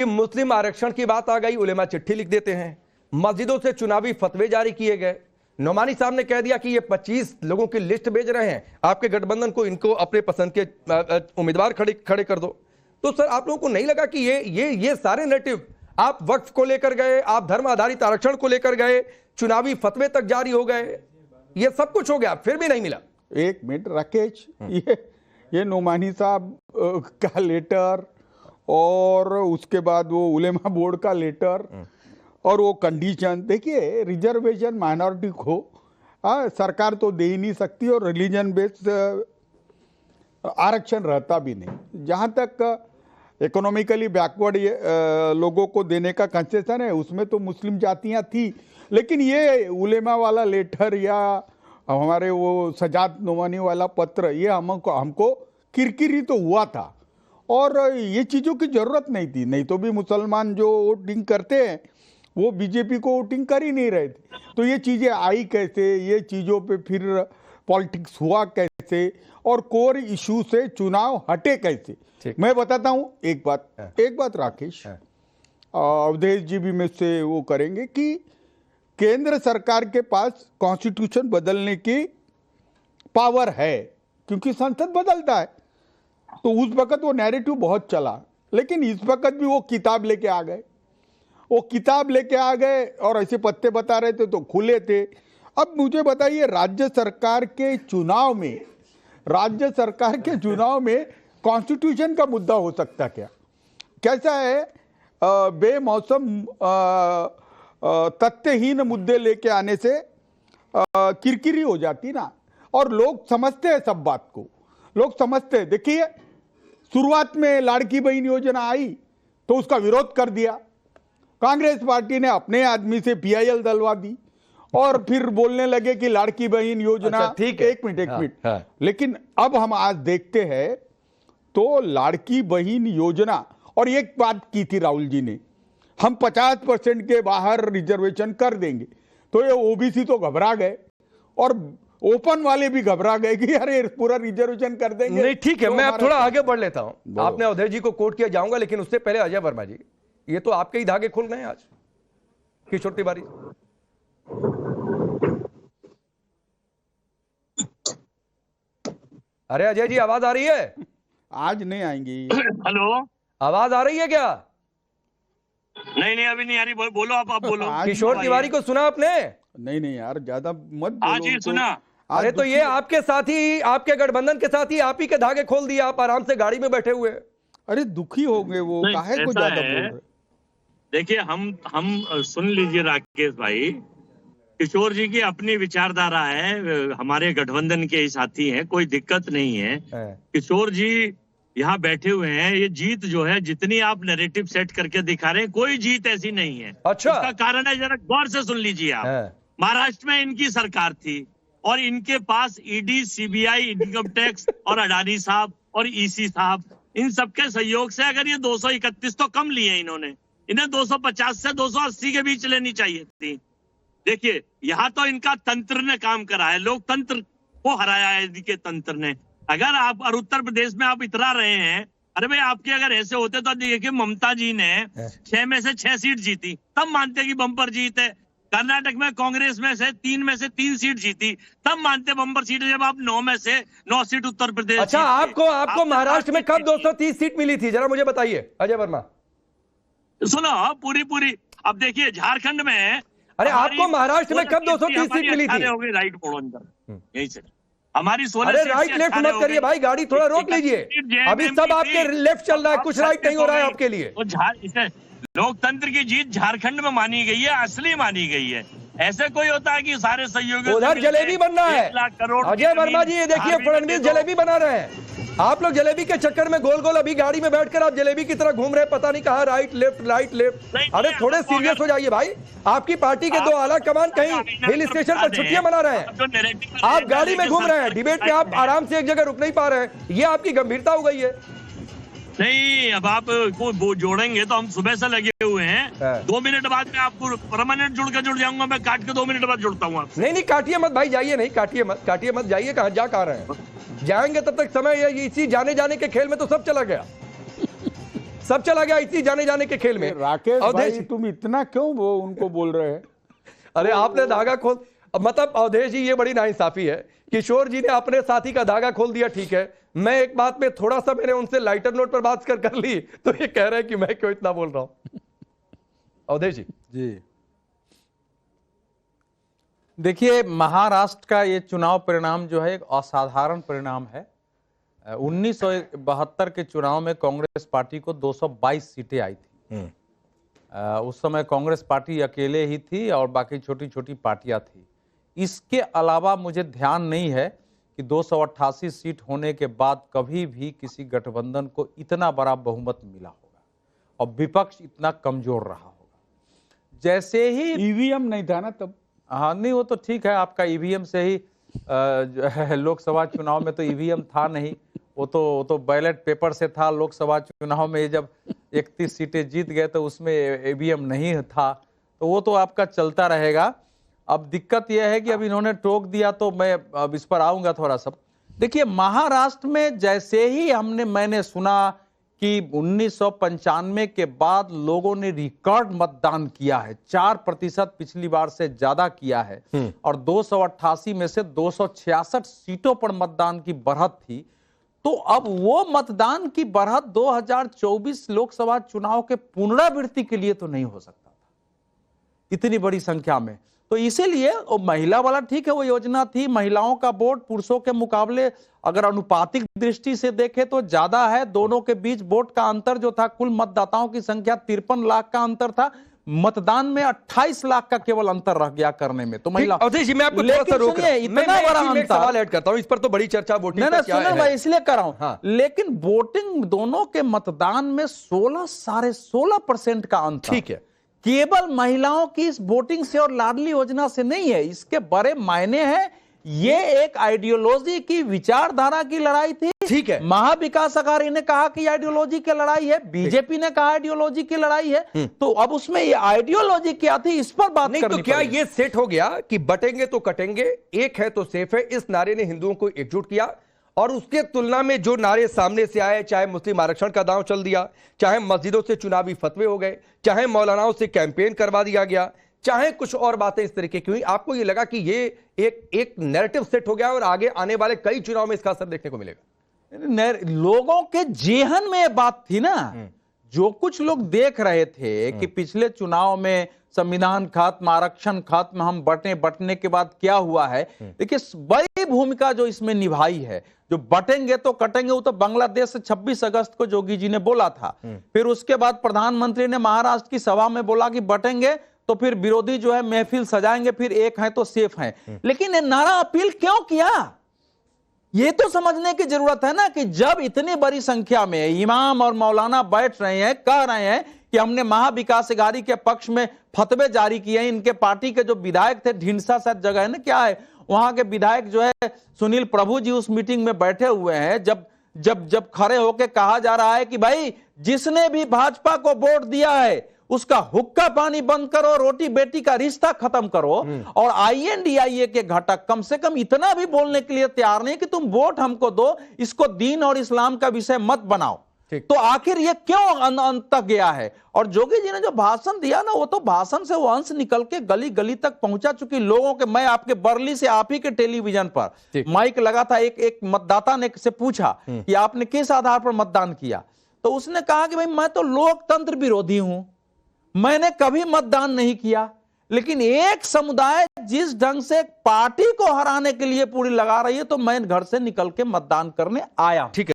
मुस्लिम आरक्षण की बात आ गई, उलेमा चिट्ठी लिख देते हैं। मस्जिदों से चुनावी फतवे जारी किए गए। नोमानी साहब ने कह दिया कि ये 25 लोगों की लिस्ट भेज रहे हैं, आपके गठबंधन को इनको अपने पसंद के उम्मीदवार खड़े कर दो। तो सर आप लोगों को नहीं लगा कि ये सारे नेटिव, आप वक्फ को लेकर गए, आप धर्म आधारित आरक्षण को लेकर गए, चुनावी फतवे तक जारी हो गए, ये सब कुछ हो गया, फिर भी नहीं मिला? एक मिनट राकेश, ये नोमानी साहब का लेटर और उसके बाद वो उलेमा बोर्ड का लेटर और वो कंडीशन, देखिए रिजर्वेशन माइनॉरिटी को सरकार तो दे ही नहीं सकती और रिलीजन बेस्ड आरक्षण रहता भी नहीं। जहाँ तक इकोनॉमिकली बैकवर्ड लोगों को देने का कंसेशन है, उसमें तो मुस्लिम जातियाँ थी, लेकिन ये उलेमा वाला लेटर या हमारे वो सजाद नोमानी वाला पत्र, ये हमको किरकिरी तो हुआ था और ये चीज़ों की ज़रूरत नहीं थी। नहीं तो भी मुसलमान जो वोटिंग करते हैं वो बीजेपी को वोटिंग कर ही नहीं रहे थे। तो ये चीज़ें आई कैसे, ये चीज़ों पे फिर पॉलिटिक्स हुआ कैसे और कोर इशू से चुनाव हटे कैसे। मैं बताता हूँ एक बात राकेश, अवधेश जी भी में से वो करेंगे कि केंद्र सरकार के पास कॉन्स्टिट्यूशन बदलने की पावर है, क्योंकि संसद बदलता है। तो उस वक्त वो नैरेटिव बहुत चला, लेकिन इस वक्त भी वो किताब लेके आ गए और ऐसे पत्ते बता रहे थे तो खुले थे। अब मुझे बताइए, राज्य सरकार के चुनाव में कॉन्स्टिट्यूशन का मुद्दा हो सकता क्या? कैसा है, बेमौसम तथ्यहीन मुद्दे लेके आने से किरकिरी हो जाती ना, और लोग समझते हैं सब बात को, लोग समझते हैं। देखिए शुरुआत में लाड़की बहन योजना आई तो उसका विरोध कर दिया, कांग्रेस पार्टी ने अपने आदमी से PIL दलवा दी और फिर बोलने लगे कि लाड़की बहन योजना। ठीक है, एक मिनट। लेकिन अब हम आज देखते हैं तो लाड़की बहन योजना, और एक बात की थी राहुल जी ने, हम 50% के बाहर रिजर्वेशन कर देंगे, तो ये OBC तो घबरा गए और ओपन वाले भी घबरा गए कि अरे पूरा रिजर्वेशन कर देंगे। नहीं ठीक है, तो मैं अब थोड़ा आगे बढ़ लेता हूं। आपने अवधेश जी को कोट किया, जाऊंगा, लेकिन उससे पहले अजय वर्मा जी, ये तो आपके ही धागे खुल गए आज। किशोर तिवारी, अरे अजय जी आवाज आ रही है? आज नहीं आएंगी। हेलो, आवाज आ रही है क्या? नहीं अभी नहीं आ रही, बोलो आप बोलो। किशोर तिवारी को सुना आपने? नहीं यार, ज्यादा मत बोलो। आज ही सुना। अरे तो ये आपके साथी, आपके गठबंधन के साथी आप ही के धागे खोल दिया, आप आराम से गाड़ी में बैठे हुए। अरे दुखी हो गए वो, काहे को ज्यादा बोल रहे? देखिए हम सुन लीजिए राकेश भाई, किशोर जी की अपनी विचारधारा है, हमारे गठबंधन के ही साथी हैं, कोई दिक्कत नहीं है। किशोर जी यहाँ बैठे हुए हैं, ये जीत जो है, जितनी आप नैरेटिव सेट करके दिखा रहे हैं, कोई जीत ऐसी नहीं है। अच्छा, इसका कारण है, जरा गौर से सुन लीजिए आप। महाराष्ट्र में इनकी सरकार थी और इनके पास ED, CBI, इनकम टैक्स और अडानी साहब और EC साहब, इन सबके सहयोग से अगर ये 231 तो कम लिए इन्होंने, इन्हें 250 से 280 के बीच लेनी चाहिए थी। देखिए यहाँ तो इनका तंत्र ने काम करा है, लोकतंत्र को हराया है इनके तंत्र ने। अगर आप और उत्तर प्रदेश में आप इतरा रहे हैं, अरे भाई आपके अगर ऐसे होते तो देखिए ममता जी ने 6 में से 6 सीट जीती, तब मानते कि बम्पर जीत है। कर्नाटक में कांग्रेस में से 3 सीट जीती, तब मानते बम्पर सीट है। जब आप 9 में से 9 सीट उत्तर प्रदेश। अच्छा, आपको महाराष्ट्र में कब 230 सीट मिली थी, जरा मुझे बताइए अजय वर्मा। सुनो पूरी। अब देखिए झारखंड में, अरे आपको महाराष्ट्र में कब 230 सीट मिली थी? राइट मोड़ अंदर यही से हमारी 16। अरे राइट लेफ्ट मत करिए भाई, गाड़ी थोड़ा रोक लीजिए। अभी सब आपके लेफ्ट चल रहा है, कुछ राइट नहीं हो रहा है आपके लिए। लोकतंत्र की जीत झारखंड में मानी गई है, असली मानी गई है। ऐसे कोई होता है कि सारे सहयोगी उधर जलेबी बनना है। अजय वर्मा जी ये देखिए, फडणवीस जलेबी बना रहे हैं, आप लोग जलेबी के चक्कर में गोल अभी गाड़ी में बैठकर आप जलेबी की तरह घूम रहे हैं, पता नहीं कहा राइट लेफ्ट। अरे थोड़े सीरियस हो जाइए भाई, आपकी पार्टी के 2 आला कमान कहीं हिल स्टेशन पर छुट्टियां मना रहे हैं, आप गाड़ी में घूम रहे हैं, डिबेट में आप आराम से एक जगह रुक नहीं पा रहे हैं, ये आपकी गंभीरता हो गई है। नहीं, अब आप को जोड़ेंगे तो हम सुबह से लगे हुए हैं। 2 मिनट बाद में आपको परमानेंट जुड़ जाऊंगा, मैं काट के 2 मिनट बाद जुड़ता हूँ आपसे। नहीं काटिए मत भाई, जाइए, नहीं काटिए मत जाइए, कहाँ जा रहे हैं? जाएंगे तब तक समय, इसी जाने के खेल में तो सब चला गया। सब चला गया इसी जाने जाने के खेल में। राकेश अवधेश भाई, तुम इतना क्यों वो उनको बोल रहे हैं? अरे आपने धागा खोल, मतलब अवधेश जी ये बड़ी नाइंसाफी है। किशोर जी ने अपने साथी का धागा खोल दिया, ठीक है, मैं एक बात पे थोड़ा सा मैंने उनसे लाइटर नोट पर बात कर ली तो ये कह रहे हैं कि मैं क्यों इतना बोल रहा हूं। अवधेश जी जी देखिए, महाराष्ट्र का ये चुनाव परिणाम जो है एक असाधारण परिणाम है। 1972 के चुनाव में कांग्रेस पार्टी को 222 सीटें आई थी। उस समय कांग्रेस पार्टी अकेले ही थी और बाकी छोटी छोटी पार्टियां थी। इसके अलावा मुझे ध्यान नहीं है कि 288 सीट होने के बाद कभी भी किसी गठबंधन को इतना बड़ा बहुमत मिला होगा और विपक्ष इतना कमजोर रहा होगा। जैसे ही ईवीएम नहीं था ना तब। हाँ, नहीं वो तो ठीक है, आपका ईवीएम से ही जो है, लोकसभा चुनाव में तो ईवीएम था नहीं, वो तो बैलेट पेपर से था। लोकसभा चुनाव में जब 31 सीटें जीत गए तो उसमें ईवीएम नहीं था, तो वो तो आपका चलता रहेगा। अब दिक्कत यह है कि अब इन्होंने टोक दिया, तो मैं अब इस पर आऊंगा थोड़ा सा। देखिए, महाराष्ट्र में जैसे ही मैंने सुना कि 1995 के बाद लोगों ने रिकॉर्ड मतदान किया है, 4% पिछली बार से ज्यादा किया है, और 288 में से 266 सीटों पर मतदान की बढ़त थी। तो अब वो मतदान की बढ़त 2024 लोकसभा चुनाव के पुनरावृत्ति के लिए तो नहीं हो सकता था इतनी बड़ी संख्या में। तो इसीलिए वो महिला वाला ठीक है, वो योजना थी, महिलाओं का वोट पुरुषों के मुकाबले अगर अनुपातिक दृष्टि से देखें तो ज्यादा है। दोनों के बीच वोट का अंतर जो था, कुल मतदाताओं की संख्या 53 लाख का अंतर था, मतदान में 28 लाख का केवल अंतर रह गया करने में। तो महिला अवधेश जी, मैं आपको थोड़ा सा रोक रहा हूं, इतना बड़ा अंतर, सवाल ऐड करता हूं, इस पर तो बड़ी चर्चा वोटिंग नहीं, पर क्या है। मैं इसलिए कर रहा हूं। हाँ। लेकिन वोटिंग दोनों के मतदान में 16.5% का अंतर, ठीक है, केवल महिलाओं की इस वोटिंग से और लाडली योजना से नहीं है, इसके बड़े मायने हैं। ये एक आइडियोलॉजी की, विचारधारा की लड़ाई थी। ठीक है, महाविकास अघाड़ी ने कहा कि आइडियोलॉजी की लड़ाई है, बीजेपी ने कहा आइडियोलॉजी की लड़ाई है। तो अब उसमें ये आइडियोलॉजी क्या थी, इस पर बात नहीं करनी तो क्या पड़ेगी। ये सेट हो गया कि बटेंगे तो कटेंगे, एक है तो सेफ है, इस नारे ने हिंदुओं को एकजुट किया, और उसके तुलना में जो नारे सामने से आए, चाहे मुस्लिम आरक्षण का दांव चल दिया, चाहे मस्जिदों से चुनावी फतवे हो गए, चाहे मौलानाओं से कैंपेन करवा दिया गया, चाहे कुछ और बातें इस तरीके की हुई, आपको ये लगा कि ये एक नैरेटिव सेट हो गया और आगे आने वाले कई चुनाव में इसका असर देखने को मिलेगा? लोगों के जेहन में ये बात थी ना, जो कुछ लोग देख रहे थे कि पिछले चुनाव में संविधान खत्म, आरक्षण खत्म, हम बटने के बाद क्या हुआ है। देखिए, बड़ी भूमिका जो इसमें निभाई है, जो बटेंगे तो कटेंगे, वो तो बांग्लादेश से 26 अगस्त को जोगी जी ने बोला था। फिर उसके बाद प्रधानमंत्री ने महाराष्ट्र की सभा में बोला कि बटेंगे तो फिर विरोधी जो है महफिल सजाएंगे, फिर एक है तो सेफ है। लेकिन ये नारा अपील क्यों किया, ये तो समझने की जरूरत है ना, कि जब इतनी बड़ी संख्या में इमाम और मौलाना बैठ रहे हैं, कह रहे हैं कि हमने महाविकास अघाड़ी के पक्ष में फतवे जारी किए। इनके पार्टी के जो विधायक थे, ढिंडसा शायद जगह है ना, क्या है, वहां के विधायक जो है सुनील प्रभु जी उस मीटिंग में बैठे हुए हैं। जब खड़े होकर कहा जा रहा है कि भाई, जिसने भी भाजपा को वोट दिया है उसका हुक्का पानी बंद करो, रोटी बेटी का रिश्ता खत्म करो, और INDIA के घटक कम से कम इतना भी बोलने के लिए तैयार नहीं कि तुम वोट हमको दो, इसको दीन और इस्लाम का विषय मत बनाओ। तो आखिर ये क्यों अंत तक गया है? और जोगी जी ने जो भाषण दिया ना, वो तो भाषण से वो अंश निकल के गली गली तक पहुंचा चुकी लोगों के। मैं आपके बरली से, आप ही के टेलीविजन पर माइक लगा था, एक मतदाता ने से पूछा कि आपने किस आधार पर मतदान किया, तो उसने कहा कि भाई मैं तो लोकतंत्र विरोधी हूं, मैंने कभी मतदान नहीं किया। लेकिन एक समुदाय जिस ढंग से पार्टी को हराने के लिए पूरी लगा रही है, तो मैं घर से निकल के मतदान करने आया। ठीक है।